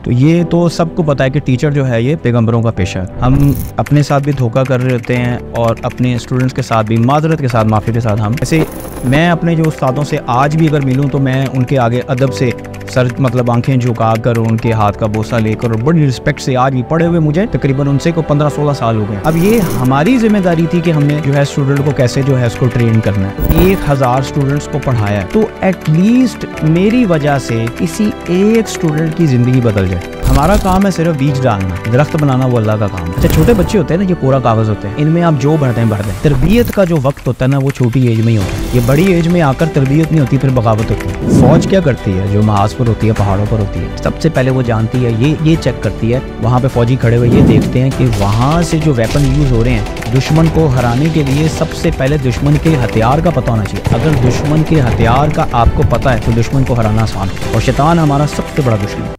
तो ये तो सबको पता है कि टीचर जो है ये पैगंबरों का पेशा है। हम अपने साथ भी धोखा कर रहे होते हैं और अपने स्टूडेंट्स के साथ भी माजरत के साथ, माफ़ी के साथ। हम ऐसे मैं अपने जो उस्तादों से आज भी अगर मिलूं तो मैं उनके आगे अदब से सर मतलब आंखें झुका कर उनके हाथ का बोसा लेकर और बड़ी रिस्पेक्ट से आज भी पढ़े हुए मुझे तकरीबन उनसे को 15-16 साल हो गए। अब ये हमारी जिम्मेदारी थी कि हमने जो है स्टूडेंट को कैसे जो है उसको ट्रेन करना है। 1000 स्टूडेंट्स को पढ़ाया है तो एटलीस्ट मेरी वजह से किसी एक स्टूडेंट की ज़िंदगी बदल जाए। हमारा काम है सिर्फ बीज डालना, दरख्त बनाना वो अल्लाह का काम है। अच्छा, छोटे बच्चे होते हैं ना, ये कोरा कागज़ होते हैं, इनमें आप जो भरते हैं भर दें। तरबियत का जो वक्त होता है ना वो छोटी एज में ही होता है। ये बड़ी एज में आकर तरबियत नहीं होती, फिर बगावत होती है। फौज क्या करती है जो महाज पर होती है, पहाड़ों पर होती है, सबसे पहले वो जानती है, ये चेक करती है। वहाँ पे फौजी खड़े हुए ये देखते हैं कि वहाँ से जो वेपन यूज़ हो रहे हैं दुश्मन को हराने के लिए, सबसे पहले दुश्मन के हथियार का पता होना चाहिए। अगर दुश्मन के हथियार का आपको पता है तो दुश्मन को हराना आसान है। और शैतान हमारा सबसे बड़ा दुश्मन है।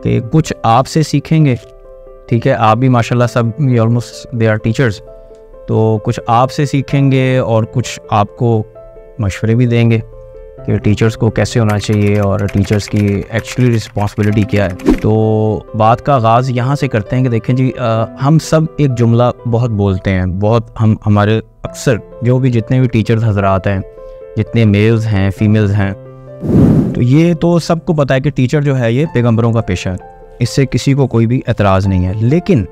कि कुछ आपसे सीखेंगे, ठीक है, आप भी माशाल्लाह सब ऑलमोस्ट दे आर टीचर्स, तो कुछ आपसे सीखेंगे और कुछ आपको मशवरे भी देंगे कि टीचर्स को कैसे होना चाहिए और टीचर्स की एक्चुअली रिस्पॉन्सिबिलिटी क्या है। तो बात का आगाज़ यहाँ से करते हैं कि देखें जी, हम सब एक जुमला बहुत बोलते हैं, बहुत हम हमारे अक्सर जो भी जितने भी टीचर्स हजरात हैं, जितने मेल्स हैं फीमेल्स हैं, तो ये तो सबको पता है कि टीचर जो है ये पैगंबरों का पेशा है। इससे किसी को कोई भी एतराज़ नहीं है। लेकिन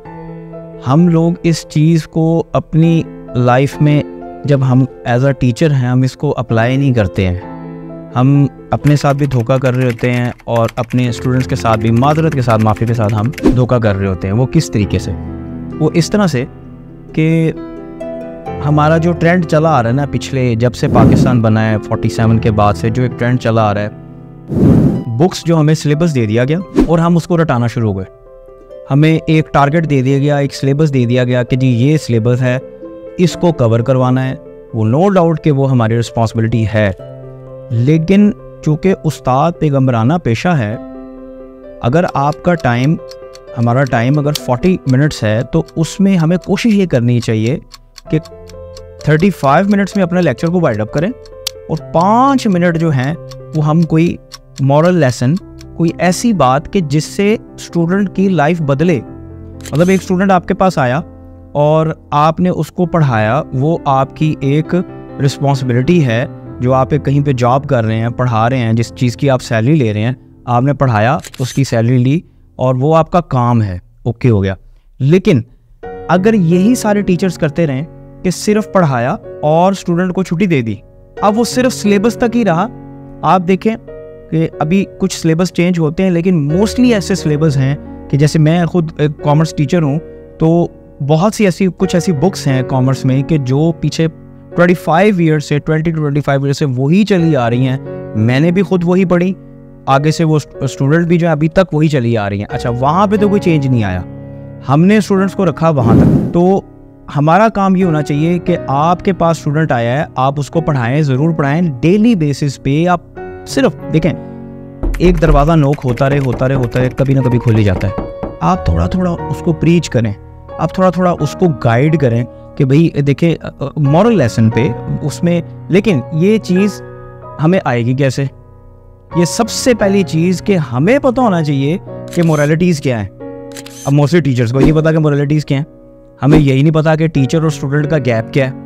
हम लोग इस चीज़ को अपनी लाइफ में जब हम एज अ टीचर हैं हम इसको अप्लाई नहीं करते हैं। हम अपने साथ भी धोखा कर रहे होते हैं और अपने स्टूडेंट्स के साथ भी माजरत के साथ, माफ़ी के साथ हम धोखा कर रहे होते हैं। वो किस तरीके से? वो इस तरह से कि हमारा जो ट्रेंड चला आ रहा है ना, पिछले जब से पाकिस्तान बना है 47 के बाद से जो एक ट्रेंड चला आ रहा है, बुक्स जो हमें सिलेबस दे दिया गया और हम उसको रटाना शुरू हो गए। हमें एक टारगेट दे दिया गया, एक सिलेबस दे दिया गया कि जी ये सिलेबस है, इसको कवर करवाना है। वो नो डाउट कि वो हमारी रिस्पॉन्सिबिलिटी है, लेकिन चूँकि उस्ताद पैगंबराना पेशा है, अगर आपका टाइम, हमारा टाइम अगर 40 मिनट्स है तो उसमें हमें कोशिश ये करनी चाहिए कि 35 मिनट्स में अपने लेक्चर को वाइड अप करें और 5 मिनट जो हैं वो हम कोई मॉरल लेसन, कोई ऐसी बात कि जिससे स्टूडेंट की लाइफ बदले। मतलब एक स्टूडेंट आपके पास आया और आपने उसको पढ़ाया, वो आपकी एक रिस्पॉन्सिबिलिटी है। जो आप कहीं पे जॉब कर रहे हैं, पढ़ा रहे हैं, जिस चीज़ की आप सैलरी ले रहे हैं, आपने पढ़ाया, उसकी सैलरी ली और वो आपका काम है, ओके हो गया। लेकिन अगर यही सारे टीचर्स करते रहें कि सिर्फ पढ़ाया और स्टूडेंट को छुट्टी दे दी, अब वो सिर्फ सिलेबस तक ही रहा। आप देखें कि अभी कुछ सिलेबस चेंज होते हैं, लेकिन मोस्टली ऐसे सिलेबस हैं कि जैसे मैं खुद एक कॉमर्स टीचर हूँ, तो बहुत सी कुछ ऐसी बुक्स हैं कॉमर्स में कि जो पीछे 25 ईयर से 20 to 25 ईयर से वही चली आ रही हैं। मैंने भी खुद वही पढ़ी, आगे से वो स्टूडेंट भी जो है अभी तक वही चली आ रही हैं। अच्छा, वहाँ पे तो कोई चेंज नहीं आया, हमने स्टूडेंट्स को रखा वहाँ तक। तो हमारा काम ये होना चाहिए कि आपके पास स्टूडेंट आया है, आप उसको पढ़ाएं, ज़रूर पढ़ाएं डेली बेसिस पे। आप सिर्फ देखें, एक दरवाज़ा नोक होता रहे, कभी ना कभी खुल ही जाता है। आप थोड़ा थोड़ा उसको प्रीच करें, आप थोड़ा थोड़ा उसको गाइड करें कि भाई देखें मॉरल लेसन पे उसमें। लेकिन ये चीज़ हमें आएगी कैसे? ये सबसे पहली चीज़ कि हमें पता होना चाहिए कि मोरालिटीज़ क्या है। अब मोस्टली टीचर्स को ये पता कि मोरालिटीज़ क्या है, हमें यही नहीं पता कि टीचर और स्टूडेंट का गैप क्या है।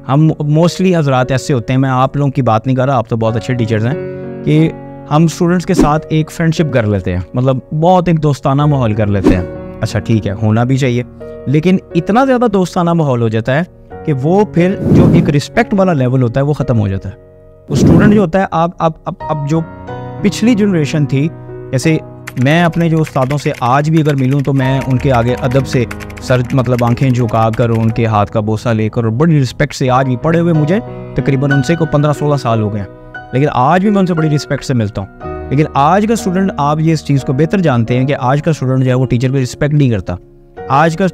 हम मोस्टली हजरात ऐसे होते हैं, मैं आप लोगों की बात नहीं कर रहा, आप तो बहुत अच्छे टीचर्स हैं, कि हम स्टूडेंट्स के साथ एक फ्रेंडशिप कर लेते हैं, मतलब बहुत एक दोस्ताना माहौल कर लेते हैं। अच्छा ठीक है, होना भी चाहिए, लेकिन इतना ज़्यादा दोस्ताना माहौल हो जाता है कि वो फिर जो एक रिस्पेक्ट वाला लेवल होता है वो ख़त्म हो जाता है। वो स्टूडेंट जो होता है, अब जो पिछली जनरेशन थी, जैसे मैं अपने जो उस्तादों से आज भी अगर मिलूं तो मैं उनके आगे अदब से सर मतलब आंखें झुका कर उनके हाथ का बोसा लेकर और बड़ी रिस्पेक्ट से आज भी पढ़े हुए मुझे तकरीबन उनसे को 15-16 साल हो गए, लेकिन आज भी मैं उनसे बड़ी रिस्पेक्ट से मिलता हूँ। लेकिन आज का स्टूडेंट, आप ये इस चीज़ को बेहतर जानते हैं कि आज का स्टूडेंट जो है वो टीचर की रिस्पेक्ट नहीं करता। आज का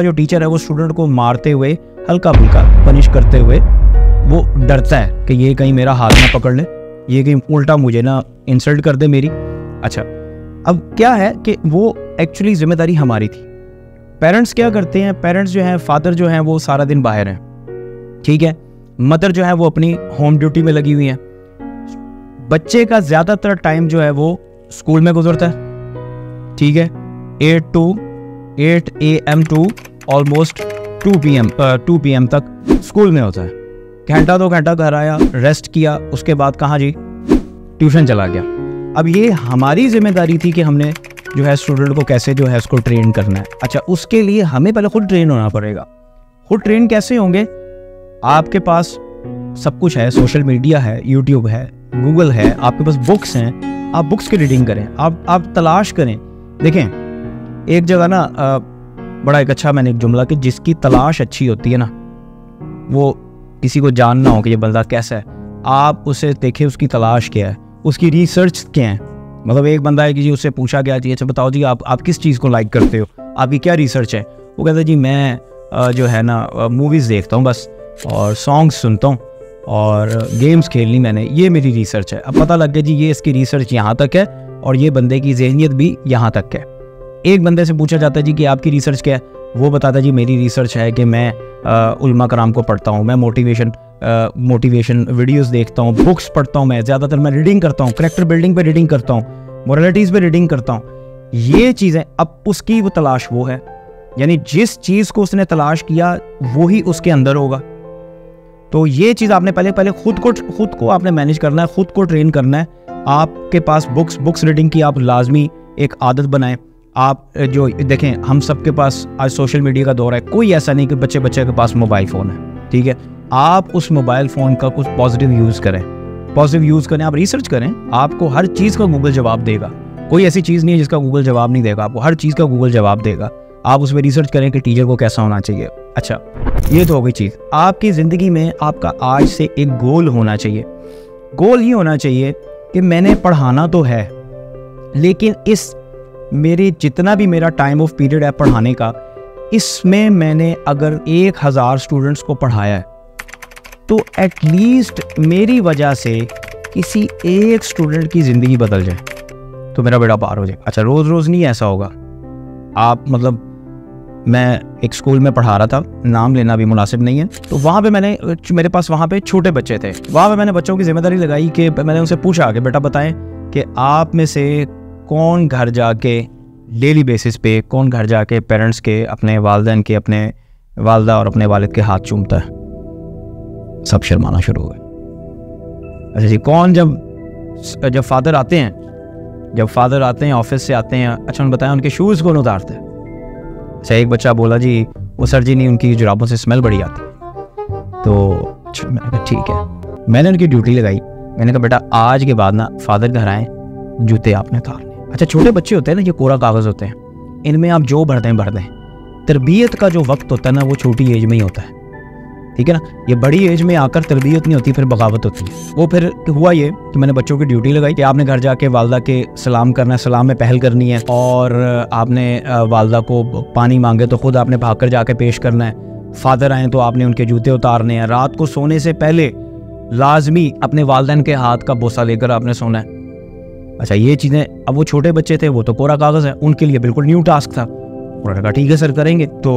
जो टीचर है वो स्टूडेंट को मारते हुए, हल्का फुल्का पनिश करते हुए वो डरता है कि ये कहीं मेरा हाथ ना पकड़ ले, ये कहीं उल्टा मुझे ना इंसल्ट कर दे मेरी। अच्छा, अब क्या है कि वो एक्चुअली जिम्मेदारी हमारी थी, पेरेंट्स क्या करते हैं, पेरेंट्स जो हैं, फादर जो हैं वो सारा दिन बाहर हैं, ठीक है, मदर जो है वो अपनी होम ड्यूटी में लगी हुई है। बच्चे का ज़्यादातर टाइम जो है वो स्कूल में गुजरता है, ठीक है, 8 AM टू ऑलमोस्ट 2 PM तक स्कूल में होता है। घंटा 2 घंटा घर आया, रेस्ट किया, उसके बाद कहाँ जी, ट्यूशन चला गया। अब ये हमारी जिम्मेदारी थी कि हमने जो है स्टूडेंट को कैसे जो है उसको ट्रेन करना है। अच्छा, उसके लिए हमें पहले खुद ट्रेन होना पड़ेगा। खुद ट्रेन कैसे होंगे? आपके पास सब कुछ है, सोशल मीडिया है, यूट्यूब है, गूगल है, आपके पास बुक्स हैं, आप बुक्स की रीडिंग करें, आप तलाश करें। देखें, एक जगह ना बड़ा एक अच्छा मैंने एक जुमला कि जिसकी तलाश अच्छी होती है ना, वो किसी को जानना हो कि ये बंदा कैसा है, आप उसे देखें उसकी तलाश क्या है, उसकी रिसर्च क्या है। मतलब एक बंदा है कि जी उससे पूछा गया जी अच्छा बताओ जी आप किस चीज़ को लाइक करते हो, आपकी क्या रिसर्च है? वो कहता है जी मैं जो है ना मूवीज़ देखता हूँ बस, और सॉन्ग्स सुनता हूँ, और गेम्स खेलनी मैंने, ये मेरी रिसर्च है। अब पता लग गया जी ये इसकी रिसर्च यहाँ तक है और ये बंदे की ज़हनियत भी यहाँ तक है। एक बंदे से पूछा जाता है जी कि आपकी रिसर्च क्या है? वो बताता है जी मेरी रिसर्च है कि मैं उलमा कराम को पढ़ता हूँ, मैं मोटिवेशन वीडियोस देखता हूँ, बुक्स पढ़ता हूँ, मैं ज़्यादातर मैं रीडिंग करता हूँ, कैरेक्टर बिल्डिंग पे रीडिंग करता हूँ, मोरालिटीज़ पे रीडिंग करता हूँ। ये चीज़ें अब उसकी वो तलाश वो है, यानी जिस चीज़ को उसने तलाश किया वो ही उसके अंदर होगा। तो ये चीज़ आपने पहले खुद को आपने मैनेज करना है, खुद को ट्रेन करना है। आपके पास बुक्स रीडिंग की आप लाजमी एक आदत बनाएं। आप जो देखें, हम सबके पास आज सोशल मीडिया का दौर है, कोई ऐसा नहीं कि बच्चे के पास मोबाइल फ़ोन है, ठीक है। आप उस मोबाइल फ़ोन का कुछ पॉजिटिव यूज़ करें, आप रिसर्च करें। आपको हर चीज़ का गूगल जवाब देगा, कोई ऐसी चीज़ नहीं है जिसका गूगल जवाब नहीं देगा, आपको हर चीज़ का गूगल जवाब देगा। आप उसमें रिसर्च करें कि टीचर को कैसा होना चाहिए। अच्छा, ये तो हो गई चीज़। आपकी ज़िंदगी में आपका आज से एक गोल होना चाहिए। गोल ये होना चाहिए कि मैंने पढ़ाना तो है, लेकिन इस मेरे जितना भी मेरा टाइम ऑफ पीरियड है पढ़ाने का, इसमें मैंने अगर 1000 स्टूडेंट्स को पढ़ाया है तो एटलीस्ट मेरी वजह से किसी एक स्टूडेंट की ज़िंदगी बदल जाए तो मेरा बेड़ा पार हो जाए। अच्छा, रोज़ नहीं ऐसा होगा। आप मतलब मैं एक स्कूल में पढ़ा रहा था, नाम लेना भी मुनासिब नहीं है, तो वहाँ पे मेरे पास वहाँ पे छोटे बच्चे थे। वहाँ पे मैंने बच्चों की जिम्मेदारी लगाई कि मैंने उनसे पूछा कि बेटा बताएं कि आप में से कौन घर जाके डेली बेसिस पे कौन घर जाके पेरेंट्स के, अपने वालिदैन के, अपने वालदा और अपने वालिद के हाथ चूमता है? सब शर्माना शुरू हो गए। अच्छा जी, कौन जब फादर आते हैं ऑफिस से आते हैं, अच्छा उन्हें बताएं उनके शूज़ कौन उतारते हैं? अच्छा, एक बच्चा बोला जी वो सर जी नहीं, उनकी जुराबों से स्मेल बड़ी आती है। तो मैंने कहा ठीक है, मैंने उनकी ड्यूटी लगाई। मैंने कहा बेटा आज के बाद ना फादर घर आए, जूते आपने उतारने। अच्छा, छोटे बच्चे होते हैं ना, ये कोरा कागज़ होते हैं, इनमें आप जो भर दें। तरबियत का जो वक्त होता है ना वो छोटी एज में ही होता है, ठीक है ना। ये बड़ी एज में आकर तरबियत नहीं होती, फिर बगावत होती है। वो फिर हुआ ये कि मैंने बच्चों की ड्यूटी लगाई कि आपने घर जाके वालदा के सलाम करना है, सलाम में पहल करनी है, और आपने वालदा को पानी मांगे तो खुद आपने भाग कर जाके पेश करना है। फादर आए तो आपने उनके जूते उतारने हैं। रात को सोने से पहले लाजमी अपने वालिदैन के हाथ का बोसा लेकर आपने सोना है। अच्छा, ये चीज़ें, अब वो छोटे बच्चे थे, वो तो कोरा कागज़ है, उनके लिए बिल्कुल न्यू टास्क था। उन्होंने कहा ठीक है सर करेंगे। तो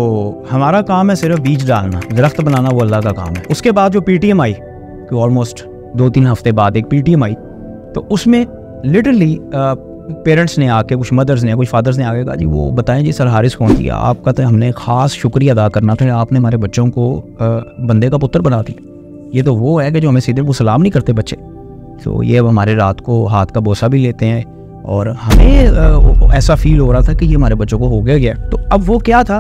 हमारा काम है सिर्फ बीज डालना, दरख्त बनाना वो अल्लाह का काम है। उसके बाद जो पीटीएम आई, कि ऑलमोस्ट 2-3 हफ्ते बाद एक पीटीएम आई, तो उसमें लिटरली पेरेंट्स ने आके, कुछ मदर्स ने, कुछ फादर्स ने आके कहा जी वो बताएं जी सर हारिस कौन किया आपका, तो हमने ख़ास शुक्रिया अदा करना था, आपने हमारे बच्चों को बंदे का पुत्र बना दिया। ये तो वो है कि जो हमें सीधे वो सलाम नहीं करते बच्चे, तो ये अब हमारे रात को हाथ का बोसा भी लेते हैं, और हमें ऐसा फील हो रहा था कि ये हमारे बच्चों को हो गया। तो अब वो क्या था,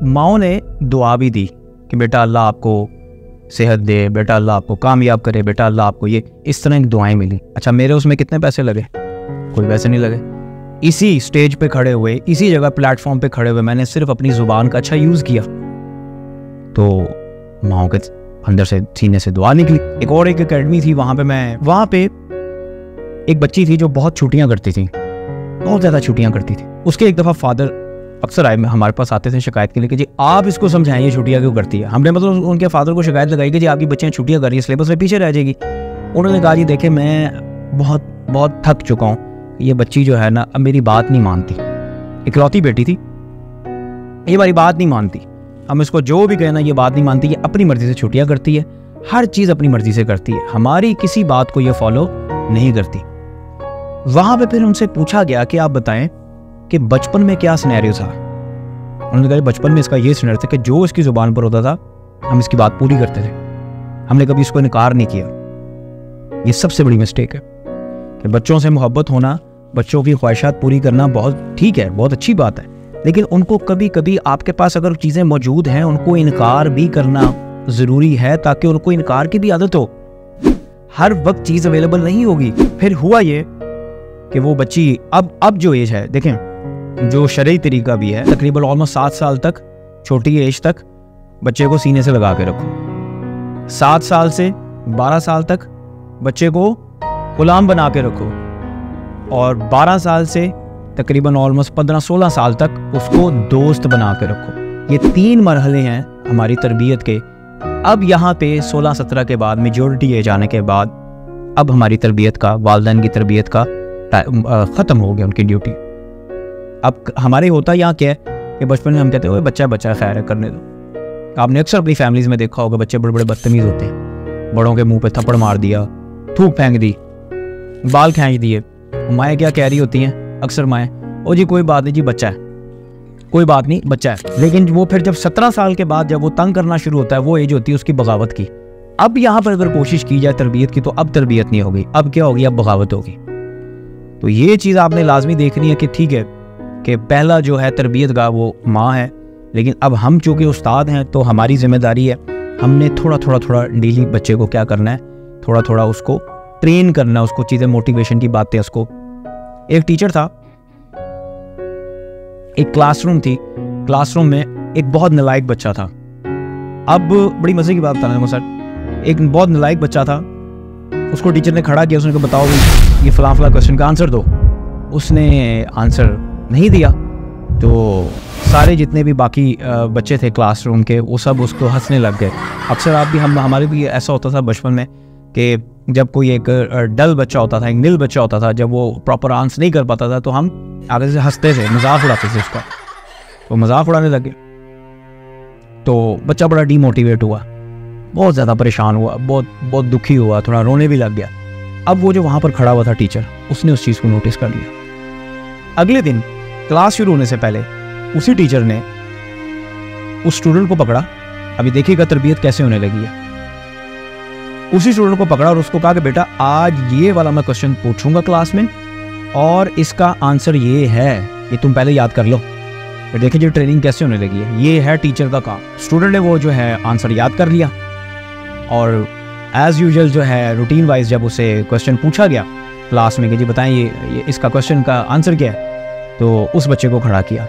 माओ ने दुआ भी दी कि बेटा अल्लाह आपको सेहत दे, बेटा अल्लाह आपको कामयाब करे, बेटा अल्लाह आपको ये, इस तरह की दुआएं मिली। अच्छा, मेरे उसमें कितने पैसे लगे? कोई पैसे नहीं लगे। इसी स्टेज पे खड़े हुए, इसी जगह प्लेटफॉर्म पे खड़े हुए मैंने सिर्फ अपनी ज़ुबान का अच्छा यूज़ किया, तो माओ के अंदर से, सीने से दुआ निकली। एक और एक एकेडमी थी, वहाँ पे एक बच्ची थी जो बहुत छुट्टियां करती थी, बहुत ज़्यादा छुट्टियां करती थी। उसके एक दफ़ा फादर अक्सर आए हमारे पास आते थे शिकायत के लिए कि जी आप इसको समझाएं ये छुट्टियां क्यों करती है। हमने मतलब उनके फादर को शिकायत लगाई कि जी आपकी बच्चियां छुट्टियां कर रही है, सिलेबस में पीछे रह जाएगी। उन्होंने कहा जी देखे मैं बहुत थक चुका हूँ, ये बच्ची जो है ना अब मेरी बात नहीं मानती। इकलौती बेटी थी, ये हमारी बात नहीं मानती, हम इसको जो भी कहना ये बात नहीं मानती, ये अपनी मर्जी से छुट्टियाँ करती है, हर चीज़ अपनी मर्जी से करती है, हमारी किसी बात को ये फॉलो नहीं करती। वहाँ पे फिर उनसे पूछा गया कि आप बताएं कि बचपन में क्या सिनेरियो था। उन्होंने कहा बचपन में इसका ये सिनेरियो था कि जो इसकी ज़ुबान पर होता था हम इसकी बात पूरी करते थे, हमने कभी इसको इनकार नहीं किया। ये सबसे बड़ी मिस्टेक है कि बच्चों से मोहब्बत होना, बच्चों की ख्वाहिशात पूरी करना बहुत ठीक है, बहुत अच्छी बात है, लेकिन उनको कभी कभी आपके पास अगर चीज़ें मौजूद हैं उनको इनकार भी करना ज़रूरी है, ताकि उनको इनकार की भी आदत हो। हर वक्त चीज़ अवेलेबल नहीं होगी। फिर हुआ ये कि वो बच्ची अब जो एज है, देखें जो शरई तरीका भी है, तकरीबन ऑलमोस्ट 7 साल तक, छोटी एज तक बच्चे को सीने से लगा के रखो। 7 साल से 12 साल तक बच्चे को गुलाम बना के रखो, और 12 साल से तकरीबन ऑलमोस्ट 15-16 साल तक उसको दोस्त बना के रखो। ये 3 मरहले हैं हमारी तरबियत के। अब यहाँ पे 16-17 के बाद, मेजॉरिटी एज आने के बाद, अब हमारी तरबियत का, वालिदैन की तरबियत का ख़त्म हो गया उनकी ड्यूटी। अब हमारे होता यहाँ क्या है कि बचपन में हम कहते हैं बच्चा बच्चा खैर है, करने दो। आपने अक्सर अपनी फैमिलीज़ में देखा होगा बच्चे बड़े बड़े बदतमीज़ होते हैं, बड़ों के मुंह पे थप्पड़ मार दिया, थूक फेंक दी, बाल खींच दिए। माएँ क्या कह रही होती हैं अक्सर, माएँ ओ जी कोई बात नहीं जी, बच्चा है, कोई बात नहीं, बच्चा है। लेकिन वो फिर जब 17 साल के बाद जब वो तंग करना शुरू होता है, वो एज होती है उसकी बगावत की। अब यहाँ पर अगर कोशिश की जाए तरबियत की, तो अब तरबियत नहीं होगी, अब क्या होगी, अब बगावत होगी। तो ये चीज़ आपने लाजमी देखनी है कि ठीक है कि पहला जो है तरबियत का वो माँ है, लेकिन अब हम चूँकि उस्ताद हैं तो हमारी जिम्मेदारी है, हमने थोड़ा थोड़ा डेली बच्चे को क्या करना है, थोड़ा थोड़ा उसको ट्रेन करना है, उसको चीज़ें, मोटिवेशन की बातें। उसको एक टीचर था, एक क्लासरूम थी, क्लासरूम में एक बहुत नालायक बच्चा था। अब बड़ी मज़े की बात बताना है सर, एक बहुत नालायक बच्चा था, उसको टीचर ने खड़ा किया, उसने कहा बताओ ये फलां क्वेश्चन का आंसर दो। उसने आंसर नहीं दिया, तो सारे जितने भी बाकी बच्चे थे क्लासरूम के वो सब उसको हंसने लग गए। अक्सर आप भी हमारे भी ऐसा होता था बचपन में कि जब कोई एक डल बच्चा होता था, एक नील बच्चा होता था, जब वो प्रॉपर आंसर नहीं कर पाता था तो हम आगे से हंसते थे, मजाक उड़ाते थे उसका, तो मजाक उड़ाने लगे। तो बच्चा बड़ा डीमोटिवेट हुआ, बहुत ज़्यादा परेशान हुआ, बहुत दुखी हुआ, थोड़ा रोने भी लग गया। अब वो जो वहाँ पर खड़ा हुआ था टीचर, उसने उस चीज़ को नोटिस कर लिया। अगले दिन क्लास शुरू होने से पहले उसी टीचर ने उस स्टूडेंट को पकड़ा, अभी देखिएगा तरबियत कैसे होने लगी है। उसी स्टूडेंट को पकड़ा और उसको कहा कि बेटा आज ये वाला मैं क्वेश्चन पूछूंगा क्लास में और इसका आंसर ये है, ये तुम पहले याद कर लो। फिर देखिए जो ट्रेनिंग कैसे होने लगी है, ये है टीचर का काम। स्टूडेंट ने वो जो है आंसर याद कर लिया, और एज़ यूजुअल जो है रूटीन वाइज जब उसे क्वेश्चन पूछा गया क्लास में कि जी बताएं ये इसका क्वेश्चन का आंसर क्या है, तो उस बच्चे को खड़ा किया,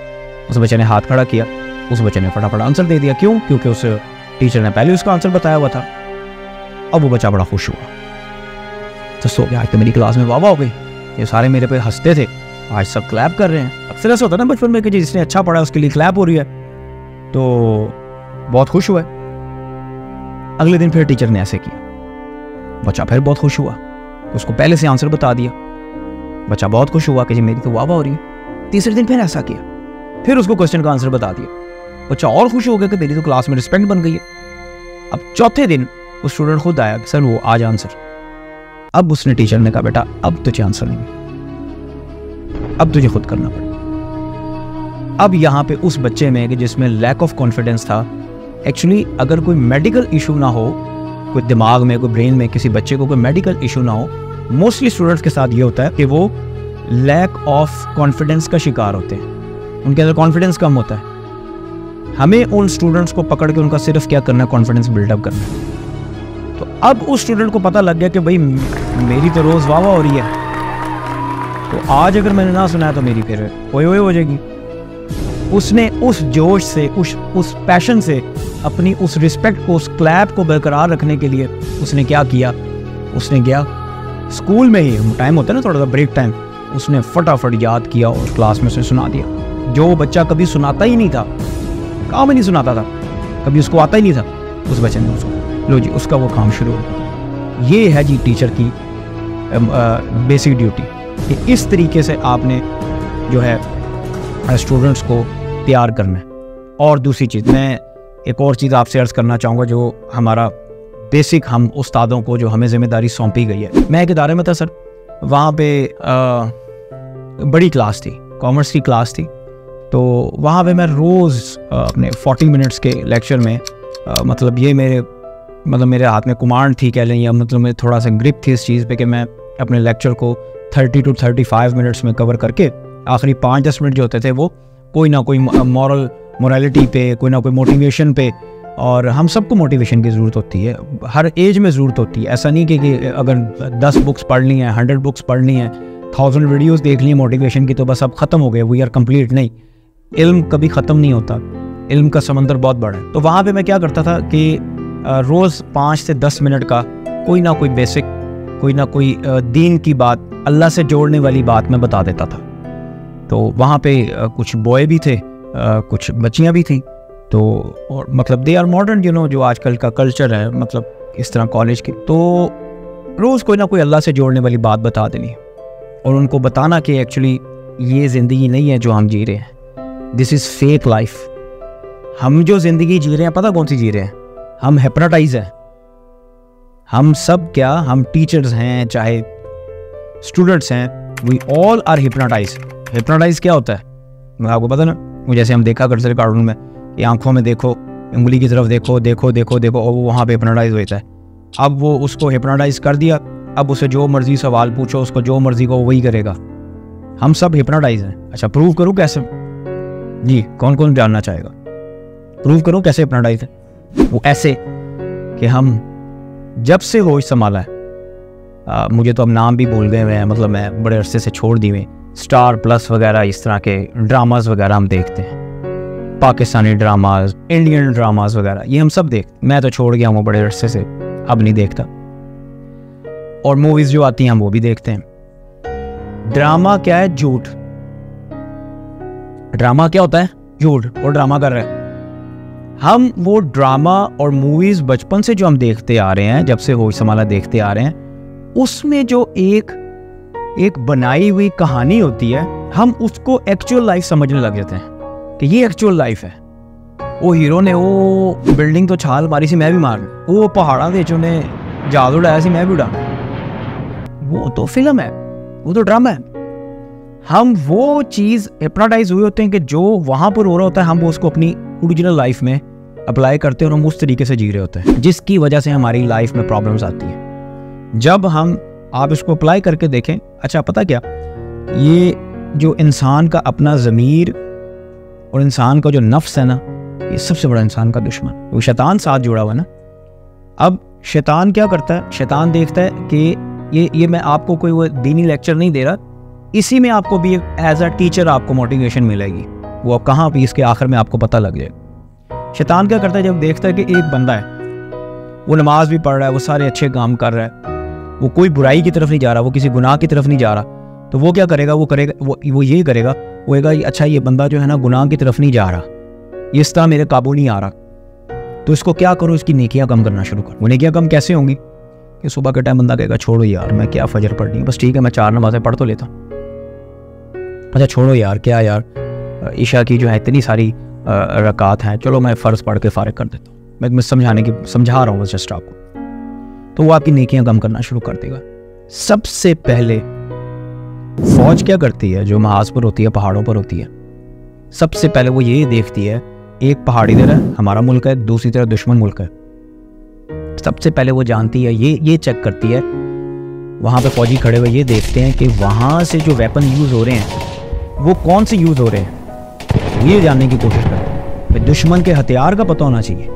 उस बच्चे ने हाथ खड़ा किया, उस बच्चे ने फटाफट आंसर दे दिया। क्यों? क्योंकि उस टीचर ने पहले उसका आंसर बताया हुआ था। अब वो बच्चा बड़ा खुश हुआ, तो सो गया, आज तो मेरी क्लास में वाह वाह हो गई, ये सारे मेरे पे हंसते थे, आज सब क्लैप कर रहे हैं। अक्सर ऐसा होता है ना बचपन में कि जिसने अच्छा पढ़ा उसके लिए क्लैप हो रही है, तो बहुत खुश हुआ। अगले दिन फिर टीचर ने ऐसे किया, बच्चा फिर बहुत खुश हुआ, उसको पहले से आंसर बता दिया, बच्चा बहुत खुश हुआ कि जी मेरी तो वाह वाह हो रही है। तीसरे दिन फिर ऐसा किया, फिर उसको क्वेश्चन का आंसर बता दिया, बच्चा और खुश हो गया कि मेरी तो क्लास में रिस्पेक्ट बन गई है। अब चौथे दिन वो स्टूडेंट खुद आया, सर वो आज आंसर। अब उसने टीचर ने कहा बेटा अब तुझे आंसर नहीं, अब तुझे खुद करना पड़ेगा। अब यहाँ पे उस बच्चे में कि जिसमें लैक ऑफ कॉन्फिडेंस था, एक्चुअली अगर कोई मेडिकल इशू ना हो, कोई दिमाग में, कोई ब्रेन में किसी बच्चे को कोई मेडिकल इशू ना हो, मोस्टली स्टूडेंट्स के साथ ये होता है कि वो लैक ऑफ कॉन्फिडेंस का शिकार होते हैं, उनके अंदर कॉन्फिडेंस कम होता है। हमें उन स्टूडेंट्स को पकड़ के उनका सिर्फ क्या करना है, कॉन्फिडेंस बिल्डअप करना है। तो अब उस स्टूडेंट को पता लग गया कि भाई मेरी तो रोज़ वाह वाह हो रही है, तो आज अगर मैंने ना सुनाया तो मेरी फिर ओए ओए हो जाएगी। उसने उस जोश से, उस पैशन से, अपनी उस रिस्पेक्ट को, उस क्लैप को बरकरार रखने के लिए उसने क्या किया, उसने गया स्कूल में ही टाइम होता है ना थोड़ा सा ब्रेक टाइम, उसने फटाफट याद किया और क्लास में उसने सुना दिया। जो बच्चा कभी सुनाता ही नहीं था, काम ही नहीं सुनाता था, कभी उसको आता ही नहीं था, उस बच्चे ने उसको लो जी उसका वो काम शुरू हो। ये है जी टीचर की बेसिक ड्यूटी कि इस तरीके से आपने जो है स्टूडेंट्स को तैयार करना है। और दूसरी चीज़, मैं एक और चीज़ आपसे अर्ज़ करना चाहूँगा जो हमारा बेसिक हम उस्तादों को जो हमें ज़िम्मेदारी सौंपी गई है। मैं एक इदारे में था सर, वहाँ पे बड़ी क्लास थी, कॉमर्स की क्लास थी, तो वहाँ पे मैं रोज़ अपने 40 मिनट्स के लेक्चर में मतलब ये मेरे हाथ में कुमांड थी कह लें, या मतलब मैं थोड़ा सा ग्रिप थी इस चीज़ पे कि मैं अपने लेक्चर को 30 to 35 मिनट्स में कवर करके आखिरी 5-10 मिनट जो होते थे वो कोई ना कोई मोरालिटी पे, कोई ना कोई मोटिवेशन पे, और हम सबको मोटिवेशन की ज़रूरत होती है, हर एज में ज़रूरत होती है। ऐसा नहीं कि अगर 10 बुक्स पढ़नी है, 100 बुक्स पढ़नी है, 1000 वीडियोस देख ली मोटिवेशन की तो बस अब ख़त्म हो गए, वी आर कंप्लीट। नहीं, इल्म कभी ख़त्म नहीं होता, इल्म का समंदर बहुत बड़ा है। तो वहाँ पे मैं क्या करता था कि रोज़ 5 से 10 मिनट का कोई ना कोई बेसिक, कोई ना कोई दीन की बात, अल्लाह से जोड़ने वाली बात मैं बता देता था। तो वहाँ पे कुछ बॉय भी थे, कुछ बच्चियाँ भी थी, तो और मतलब they are modern, you know, जो आजकल का कल्चर है, मतलब इस तरह कॉलेज की। तो रोज़ कोई ना कोई अल्लाह से जोड़ने वाली बात बता देनी और उनको बताना कि एक्चुअली ये ज़िंदगी नहीं है जो हम जी रहे हैं, दिस इज़ फेक लाइफ। हम जो ज़िंदगी जी रहे हैं पता कौन सी जी रहे हैं? हम हिप्नोटाइज हैं। हम सब क्या, हम टीचर्स हैं चाहे स्टूडेंट्स हैं, we all are hypnotise. Hypnotise क्या होता है मैं आपको पता ना, वो जैसे हम देखा करते थे कार्टून में कि आंखों में देखो, उंगली की तरफ देखो, देखो देखो देखो, और वो वहाँ पे हिप्नोटाइज होता है। अब वो उसको हिप्नोटाइज कर दिया, अब उसे जो मर्जी सवाल पूछो, उसको जो मर्जी को वही करेगा। हम सब हिप्नोटाइज हैं। अच्छा, प्रूव करूँ कैसे? जी, कौन कौन जानना चाहेगा? प्रूव करूँ कैसे हिप्नोटाइज है? वो ऐसे कि हम जब से होश संभाला है, मुझे तो अब नाम भी भूल गए हैं, मतलब मैं बड़े अरसे से छोड़ दी हुई। स्टार प्लस वगैरह इस तरह के ड्रामाज वगैरह हम देखते हैं, पाकिस्तानी ड्रामाज, इंडियन ड्रामाज वगैरह, ये हम सब देखते। मैं तो छोड़ गया हूँ बड़े अरसे से, अब नहीं देखता। और मूवीज जो आती हैं हम वो भी देखते हैं। ड्रामा क्या है? झूठ। ड्रामा क्या होता है? झूठ। और ड्रामा कर रहे हैं हम। वो ड्रामा और मूवीज बचपन से जो हम देखते आ रहे हैं, जब से होश संभाला देखते आ रहे हैं, उसमें जो एक बनाई हुई कहानी होती है, हम उसको एक्चुअल लाइफ समझने लग जाते हैं कि ये एक्चुअल लाइफ है। वो हीरो ने वो बिल्डिंग तो छाल मारी सी, मैं भी मार, वो पहाड़ा बेच उन्हें जादू उड़ाया सी, मैं भी उड़ा। वो तो फिल्म है, वो तो ड्रामा है। हम वो चीज़ हिप्नोटाइज हुए होते हैं कि जो वहाँ पर हो रहा होता है, हम वो उसको अपनी ओरिजिनल लाइफ में अप्लाई करते हैं और हम उस तरीके से जी रहे होते हैं, जिसकी वजह से हमारी लाइफ में प्रॉब्लम्स आती हैं। जब आप इसको अप्लाई करके देखें, अच्छा पता क्या, ये जो इंसान का अपना ज़मीर और इंसान का जो नफ्स है ना, ये सबसे बड़ा इंसान का दुश्मन, वो शैतान साथ जुड़ा हुआ है ना। अब शैतान क्या करता है? शैतान देखता है कि ये मैं आपको कोई वो दीनी लेक्चर नहीं दे रहा, इसी में आपको भी एज अ टीचर आपको मोटिवेशन मिलेगी, वो अब कहाँ भी इसके आखिर में आपको पता लग जाएगा। शैतान क्या करता है? जब देखता है कि एक बंदा है, वो नमाज भी पढ़ रहा है, वो सारे अच्छे काम कर रहा है, वो कोई बुराई की तरफ नहीं जा रहा, वो किसी गुनाह की तरफ नहीं जा रहा, तो वो क्या करेगा? वो ये करेगा, वो कहेगा अच्छा ये बंदा जो है ना गुनाह की तरफ नहीं जा रहा, ये इस तरह मेरे काबू नहीं आ रहा, तो इसको क्या करो, इसकी नेकियां कम करना शुरू करो। वो नेकियां कम कैसे होंगी? कि सुबह के टाइम बंदा कहेगा छोड़ो यार, मैं क्या फजर पढ़नी है, बस ठीक है मैं 4 नमाज़ें पढ़ तो लेता हूँ। अच्छा छोड़ो यार, क्या यार ईशा की जो है इतनी सारी रकात हैं, चलो मैं फ़र्ज़ पढ़ के फ़ारिग कर देता हूँ। मैं समझा रहा हूँ बस जस्ट आपको। तो वो आपकी नेकियां कम करना शुरू कर देगा। सबसे पहले फौज क्या करती है जो महाज पर होती है, पहाड़ों पर होती है? सबसे पहले वो ये देखती है, एक पहाड़ी तरह हमारा मुल्क है, दूसरी तरफ दुश्मन मुल्क है। सबसे पहले वो जानती है, ये चेक करती है, वहाँ पे फौजी खड़े हुए ये देखते हैं कि वहाँ से जो वेपन यूज़ हो रहे हैं वो कौन से यूज़ हो रहे हैं, ये जानने की कोशिश करते हैं। दुश्मन के हथियार का पता होना चाहिए।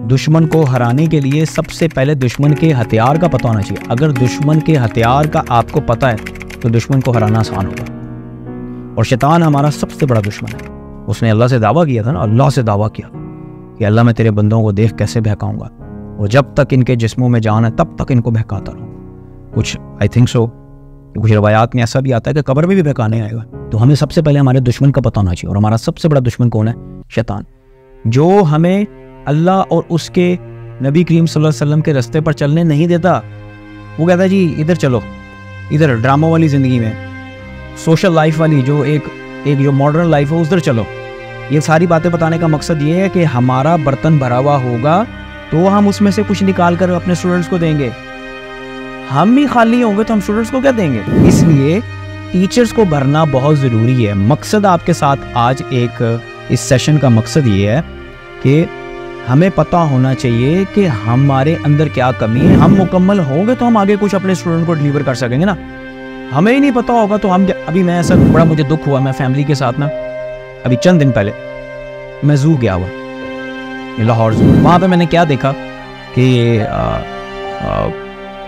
दुश्मन को हराने के लिए सबसे पहले दुश्मन के हथियार का पता होना चाहिए। अगर दुश्मन के हथियार का आपको पता है तो दुश्मन को हराना आसान होगा। और शैतान हमारा सबसे बड़ा दुश्मन है। उसने अल्लाह से दावा किया था ना, अल्लाह से दावा किया कि अल्लाह मैं तेरे बंदों को देख कैसे बहकाऊंगा, और जब तक इनके जिस्मों में जान है तब तक इनको बहकाता रहूँ। कुछ आई थिंक सो कुछ रवायात में ऐसा भी आता है कि कब्र में भी बहकाने आएगा। तो हमें सबसे पहले हमारे दुश्मन का पता होना चाहिए, और हमारा सबसे बड़ा दुश्मन कौन है? शैतान, जो हमें अल्लाह और उसके नबी करीम सल्लल्लाहु अलैहि वसल्लम के रास्ते पर चलने नहीं देता। वो कहता है जी इधर चलो, इधर ड्रामा वाली ज़िंदगी में, सोशल लाइफ वाली जो एक जो मॉडर्न लाइफ है उधर चलो, ये सारी बातें बताने का मकसद ये है कि हमारा बर्तन भरा हुआ होगा तो हम उसमें से कुछ निकाल कर अपने स्टूडेंट्स को देंगे। हम ही खाली होंगे तो हम स्टूडेंट्स को क्या देंगे? इसलिए टीचर्स को भरना बहुत ज़रूरी है। मकसद आपके साथ आज एक इस सेशन का मकसद ये है कि हमें पता होना चाहिए कि हमारे अंदर क्या कमी है। हम मुकम्मल होंगे तो हम आगे कुछ अपने स्टूडेंट को डिलीवर कर सकेंगे ना। हमें ही नहीं पता होगा तो हम अभी मैं ऐसा बड़ा मुझे दुख हुआ, मैं फैमिली के साथ ना अभी चंद दिन पहले मैं ज़ू गया हुआ, लाहौर ज़ू। वहाँ पे मैंने क्या देखा कि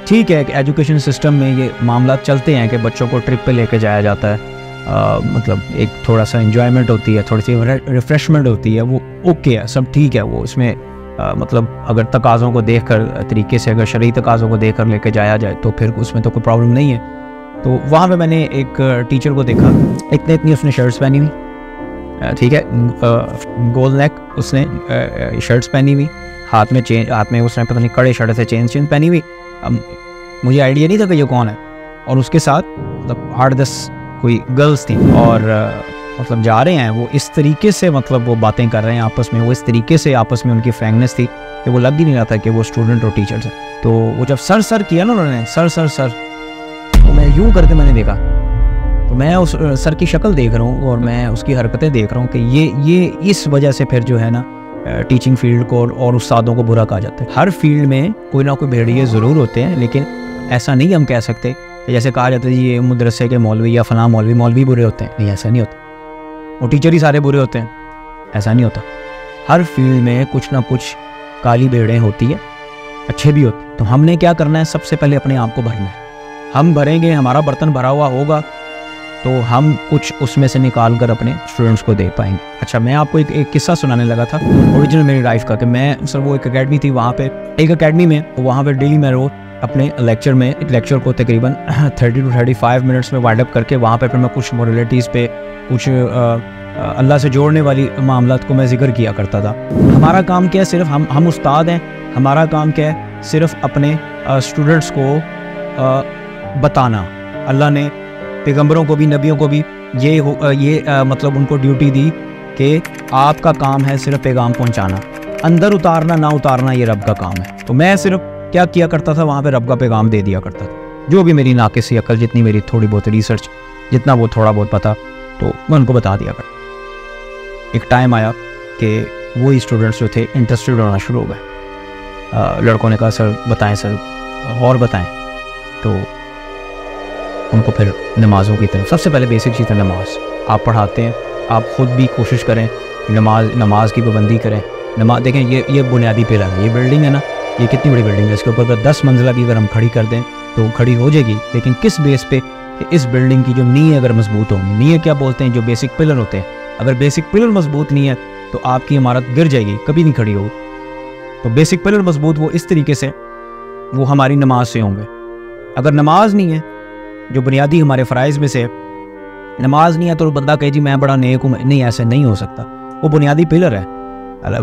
ठीक है एजुकेशन सिस्टम में ये मामला चलते हैं कि बच्चों को ट्रिप पे लेके जाया जाता है, मतलब एक थोड़ा सा एंजॉयमेंट होती है, थोड़ी सी रिफ़्रेशमेंट होती है, वो ओके है, सब ठीक है। वो इसमें मतलब अगर तकाज़ों को देख कर तरीके से अगर शरई तकाज़ों को देख कर लेके जाया जाए तो फिर उसमें तो कोई प्रॉब्लम नहीं है। तो वहाँ पे मैंने एक टीचर को देखा, इतनी उसने शर्ट्स पहनी हुई, ठीक है, गोल नेक उसने शर्ट्स पहनी हुई, हाथ में उसने पता नहीं कड़े शर्ट से चेन पहनी हुई। मुझे आइडिया नहीं था कि ये कौन है। और उसके साथ मतलब 8-10 कोई गर्ल्स थी और मतलब जा रहे हैं वो इस तरीके से, मतलब वो बातें कर रहे हैं आपस में, वो इस तरीके से आपस में उनकी फ्रैंकनेस थी कि वो लग ही नहीं रहा था कि वो स्टूडेंट और टीचर्स हैं। तो वो जब सर किया ना उन्होंने, सर, तो मैं यूँ करके मैंने देखा, तो मैं उस सर की शक्ल देख रहा हूँ और मैं उसकी हरकतें देख रहा हूँ कि ये इस वजह से फिर जो है ना टीचिंग फील्ड को और उस्तादों को बुरा कहा जाता है। हर फील्ड में कोई ना कोई भेड़िए ज़रूर होते हैं, लेकिन ऐसा नहीं हम कह सकते जैसे कहा जाता है ये मदरसे के मौलवी या फलां मौलवी बुरे होते हैं। नहीं, ऐसा नहीं होता। वो टीचर ही सारे बुरे होते हैं, ऐसा नहीं होता। हर फील्ड में कुछ ना कुछ काली भेड़ें होती है, अच्छे भी होते हैं। तो हमने क्या करना है, सबसे पहले अपने आप को भरना है। हम भरेंगे, हमारा बर्तन भरा हुआ होगा तो हम कुछ उसमें से निकाल कर अपने स्टूडेंट्स को दे पाएंगे। अच्छा, मैं आपको एक किस्सा सुनाने लगा था ओरिजिनल मेरी लाइफ का, कि मैं सर वो एक अकेडमी थी, वहाँ पे एक अकेडमी में, वहाँ पे डेली मैं रोज अपने लेक्चर को तकरीबन 30 to 35 मिनट्स में वाइंड अप करके वहाँ पे फिर मैं कुछ मोरलिटीज़ पे, कुछ अल्लाह से जोड़ने वाली मामलात को मैं जिक्र किया करता था। हमारा काम क्या है, सिर्फ हम उस्ताद हैं, हमारा काम क्या है, सिर्फ अपने स्टूडेंट्स को बताना। अल्लाह ने पैगंबरों को भी, नबियों को भी ये मतलब उनको ड्यूटी दी कि आपका काम है सिर्फ पैगाम पहुंचाना, अंदर उतारना ना उतारना ये रब का काम है। तो मैं सिर्फ क्या किया करता था, वहाँ पे रब का पैगाम दे दिया करता था। जो भी मेरी नाक़िसी अकल, जितनी मेरी थोड़ी बहुत रिसर्च, जितना वो थोड़ा बहुत पता, तो मैं उनको बता दिया करता। एक टाइम आया कि वही स्टूडेंट्स जो थे इंटरेस्टेड होना शुरू हो गए। लड़कों ने कहा सर बताएं, सर और बताएं। तो उनको फिर नमाज़ों की तरफ, सबसे पहले बेसिक चीज़ है नमाज। आप पढ़ाते हैं, आप ख़ुद भी कोशिश करें नमाज की पाबंदी करें। नमाज देखें, ये बुनियादी पिलर है। ये बिल्डिंग है ना, ये कितनी बड़ी बिल्डिंग है, इसके ऊपर अगर 10 मंजिला भी अगर हम खड़ी कर दें तो खड़ी हो जाएगी, लेकिन किस बेस पे, इस बिल्डिंग की जो नींव अगर मजबूत होगी, नींव क्या बोलते हैं, जो बेसिक पिलर होते हैं, अगर बेसिक पिलर मजबूत नहीं है तो आपकी इमारत गिर जाएगी, कभी नहीं खड़ी होगी। तो बेसिक पिलर मजबूत वो इस तरीके से, वो हमारी नमाज से होंगे। अगर नमाज नहीं है, जो बुनियादी हमारे फ़राइज़ में से नमाज नहीं है, तो बंदा कहे जी मैं बड़ा नेक हूँ, नहीं, ऐसे नहीं हो सकता। वो बुनियादी पिलर है।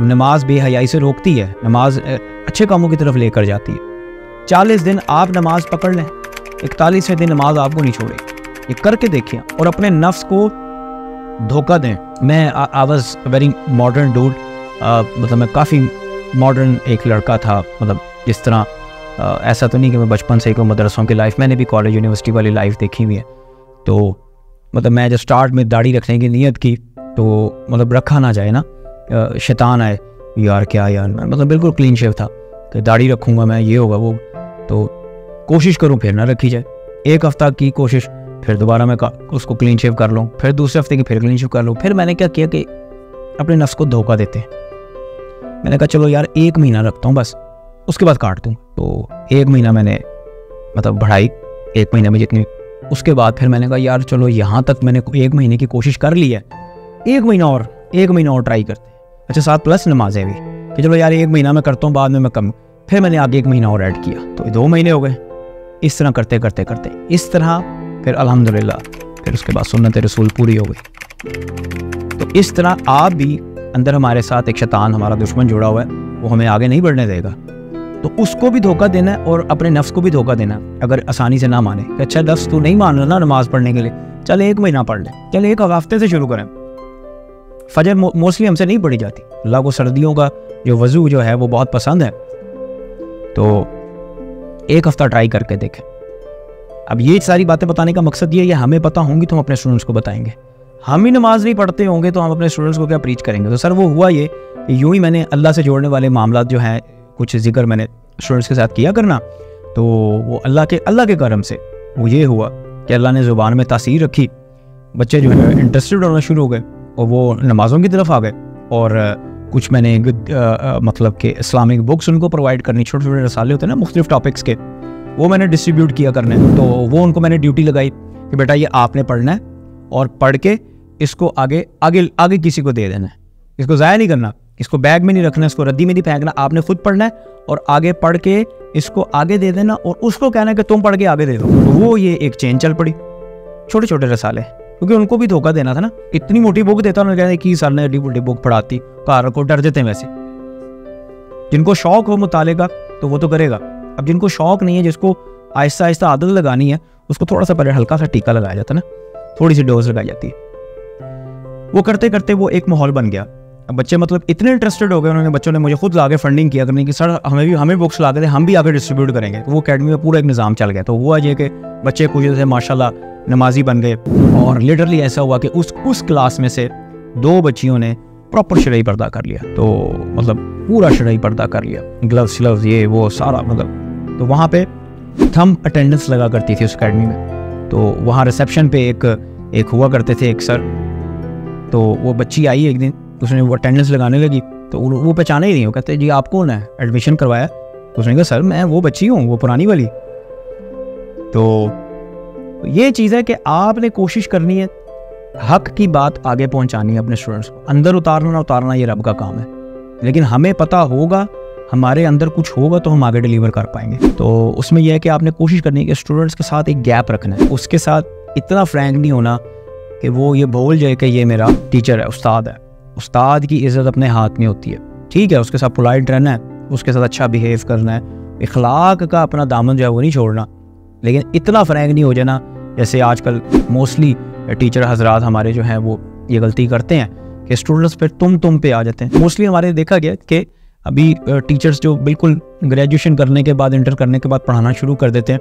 नमाज बेहयाई से रोकती है, नमाज अच्छे कामों की तरफ लेकर जाती है। 40 दिन आप नमाज पकड़ लें, 41वें दिन नमाज आपको नहीं छोड़ेगी। ये करके देखिए और अपने नफ्स को धोखा दें। मैं I was very modern dude, मतलब मैं काफ़ी मॉडर्न एक लड़का था। मतलब जिस तरह ऐसा तो नहीं कि मैं बचपन से ही कोई मदरसों की लाइफ, मैंने भी कॉलेज यूनिवर्सिटी वाली लाइफ देखी हुई है। तो मतलब मैं जब स्टार्ट में दाढ़ी रखने की नीयत की तो मतलब रखा ना जाए ना, शैतान आए यार क्या यार, मतलब बिल्कुल क्लीन शेव था कि दाढ़ी रखूँगा मैं, ये होगा वो। तो कोशिश करूँ फिर ना रखी जाए। एक हफ़्ता की कोशिश, फिर दोबारा मैं उसको क्लीन शेव कर लूँ, फिर दूसरे हफ्ते की फिर क्लीन शेव कर लूँ। फिर मैंने क्या किया कि अपने नफ्स को धोखा देते हैं। मैंने कहा चलो यार 1 महीना रखता हूँ बस, उसके बाद काट दूँ। तो 1 महीना मैंने मतलब बढ़ाई, 1 महीने में जितनी, उसके बाद फिर मैंने कहा यार चलो यहाँ तक मैंने 1 महीने की कोशिश कर ली है, 1 महीना और ट्राई करते हैं। अच्छा 7+ नमाजें भी कि चलो यार 1 महीना मैं करता हूँ, बाद में मैं कम, फिर मैंने आगे 1 महीना और ऐड किया, तो 2 महीने हो गए। इस तरह करते करते इस तरह फिर अल्हम्दुलिल्लाह फिर उसके बाद सुन्नत रसूल पूरी हो गई। तो इस तरह आप भी, अंदर हमारे साथ एक शैतान, हमारा दुश्मन जुड़ा हुआ है, वो हमें आगे नहीं बढ़ने देगा। तो उसको भी धोखा देना है और अपने नफ्स को भी धोखा देना है। अगर आसानी से ना माने कि अच्छा नफ्स तू नहीं मान रहा ना नमाज पढ़ने के लिए, चल 1 महीना पढ़ ले, चल 1 हफ्ते से शुरू करें, फजर मोस्टली हमसे नहीं पढ़ी जाती। अल्लाह को सर्दियों का जो वज़ू जो है वो बहुत पसंद है, तो एक हफ़्ता ट्राई करके देखें। अब ये सारी बातें बताने का मकसद ये है, हमें पता होंगी तो हम अपने स्टूडेंट्स को बताएंगे। हम ही नमाज नहीं पढ़ते होंगे तो हम अपने स्टूडेंट्स को क्या प्रीच करेंगे। तो सर वो हुआ ये, यूँ ही मैंने अल्लाह से जोड़ने वाले मामला जो हैं कुछ जिक्र मैंने स्टूडेंट्स के साथ किया करना, तो वो अल्लाह के करम से वो ये हुआ कि अल्लाह ने ज़ुबान में तासीर रखी, बच्चे जो है इंटरेस्टेड होना शुरू हो गए और वो नमाज़ों की तरफ आ गए। और कुछ मैंने मतलब कि इस्लामिक बुक्स उनको प्रोवाइड करनी, छोटे छोटे रसाले होते हैं ना मुख्तलिफ टॉपिक्स के, वो मैंने डिस्ट्रीब्यूट किया करने। तो वो उनको मैंने ड्यूटी लगाई कि बेटा ये आपने पढ़ना है और पढ़ के इसको आगे आगे आगे किसी को दे देना है, इसको ज़ाया नहीं करना, इसको बैग में नहीं रखना, इसको रद्दी में नहीं फेंकना, आपने खुद पढ़ना है और आगे पढ़ के इसको आगे दे देना और उसको कहना है कि तुम पढ़ के आगे दे दो। तो वो ये एक चेन चल पड़ी, छोटे छोटे रसाले, क्योंकि उनको भी धोखा देना था ना। इतनी मोटी बुक देता, उन्होंने कहना कि साल ने एडी मोटी बुक पढ़ाती, कार को डर देते हैं। वैसे जिनको शौक हो मुताले का तो वो तो करेगा, अब जिनको शौक नहीं है, जिसको आहिस्ता आहिस्ता आदत लगानी है, उसको थोड़ा सा पहले हल्का सा टीका लगाया जाता है ना, थोड़ी सी डोज लगाई जाती है। वो करते करते वो एक माहौल बन गया। अब बच्चे मतलब इतने इंटरेस्टेड हो गए, उन्होंने बच्चों ने मुझे खुद लाके फंडिंग किया करने की, सर हमें बुक्स ला के दे, हम भी आगे डिस्ट्रीब्यूट करेंगे। तो वो अकेडमी में पूरा एक निज़ाम चल गया। तो हुआ ये कि बच्चे कुछ से माशाल्लाह नमाजी बन गए और लिटरली ऐसा हुआ कि उस क्लास में से 2 बच्चियों ने प्रॉपर शरई पर्दा कर लिया। तो मतलब पूरा शरई पर्दा कर लिया, ग्लव्स ये वो सारा मतलब। तो वहाँ पे थंब अटेंडेंस लगा करती थी उस अकेडमी में। तो वहाँ रिसेप्शन पे एक हुआ करते थे एक सर। तो वो बच्ची आई एक दिन, उसने वो अटेंडेंस लगाने लगी, तो वो पहचाने ही नहीं। वो कहते जी आप कौन है, एडमिशन करवाया? तो उसने कहा सर मैं वो बच्ची हूँ, वो पुरानी वाली। तो ये चीज़ है कि आपने कोशिश करनी है हक की बात आगे पहुँचानी है अपने स्टूडेंट्स को। अंदर उतारना ना उतारना ये रब का काम है, लेकिन हमें पता होगा, हमारे अंदर कुछ होगा तो हम आगे डिलीवर कर पाएंगे। तो उसमें यह है कि आपने कोशिश करनी है कि स्टूडेंट्स के साथ एक गैप रखना है, उसके साथ इतना फ्रैंक नहीं होना कि वो ये भूल जाए कि ये मेरा टीचर है, उस्ताद है। उस्ताद की इज़्ज़त अपने हाथ में होती है, ठीक है, उसके साथ पोलाइट रहना है, उसके साथ अच्छा बिहेव करना है, इखलाक का अपना दामन जो है वो नहीं छोड़ना, लेकिन इतना फ्रैंक नहीं हो जाना जैसे आजकल मोस्टली टीचर हजरात हमारे जो हैं वो ये गलती करते हैं कि स्टूडेंट्स पे तुम पे आ जाते हैं। मोस्टली हमारे देखा गया कि अभी टीचर्स जो बिल्कुल ग्रेजुएशन करने के बाद, इंटर करने के बाद पढ़ाना शुरू कर देते हैं,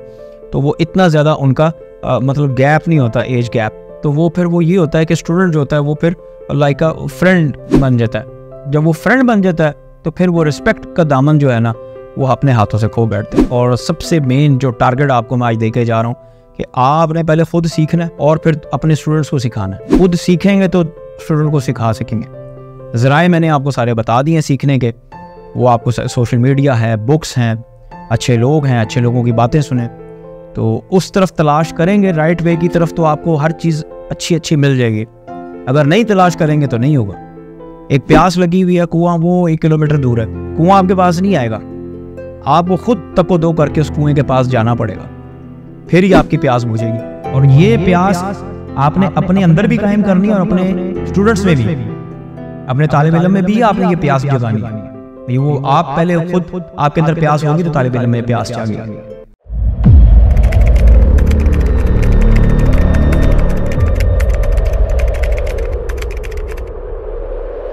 तो वो इतना ज़्यादा उनका मतलब गैप नहीं होता, एज गैप। तो वो फिर वो ये होता है कि स्टूडेंट जो होता है वो फिर लाइक अ फ्रेंड बन जाता है। जब वो फ्रेंड बन जाता है तो फिर वो रिस्पेक्ट का दामन जो है ना वो अपने हाथों से खो बैठते हैं। और सबसे मेन जो टारगेट आपको मैं आज देके जा रहा हूँ कि आपने पहले खुद सीखना है और फिर अपने स्टूडेंट्स को सिखाना है। खुद सीखेंगे तो स्टूडेंट को सिखा सकेंगे। ज़राए मैंने आपको सारे बता दिए सीखने के, वो आपको सोशल मीडिया है, बुक्स हैं, अच्छे लोग हैं, अच्छे लोगों की बातें सुने, तो उस तरफ तलाश करेंगे राइट वे की तरफ, तो आपको हर चीज़ अच्छी मिल जाएगी। अगर नहीं तलाश करेंगे तो नहीं होगा। एक प्यास लगी हुई है, कुआं वो 1 किलोमीटर दूर है, कुआं आपके पास नहीं आएगा, आपको खुद तको-दो करके उस कुएं के पास जाना पड़ेगा, फिर ही आपकी प्यास बुझेगी। और ये प्यास आपने अपने अंदर भी कायम करनी है और अपने स्टूडेंट्स में भी, अपने तालिब इल्म में भी आपने ये प्यास जगानी है। ये वो आप पहले खुद आपके अंदर प्यास होगी तो तालिब इल्म में प्यास जागेगी।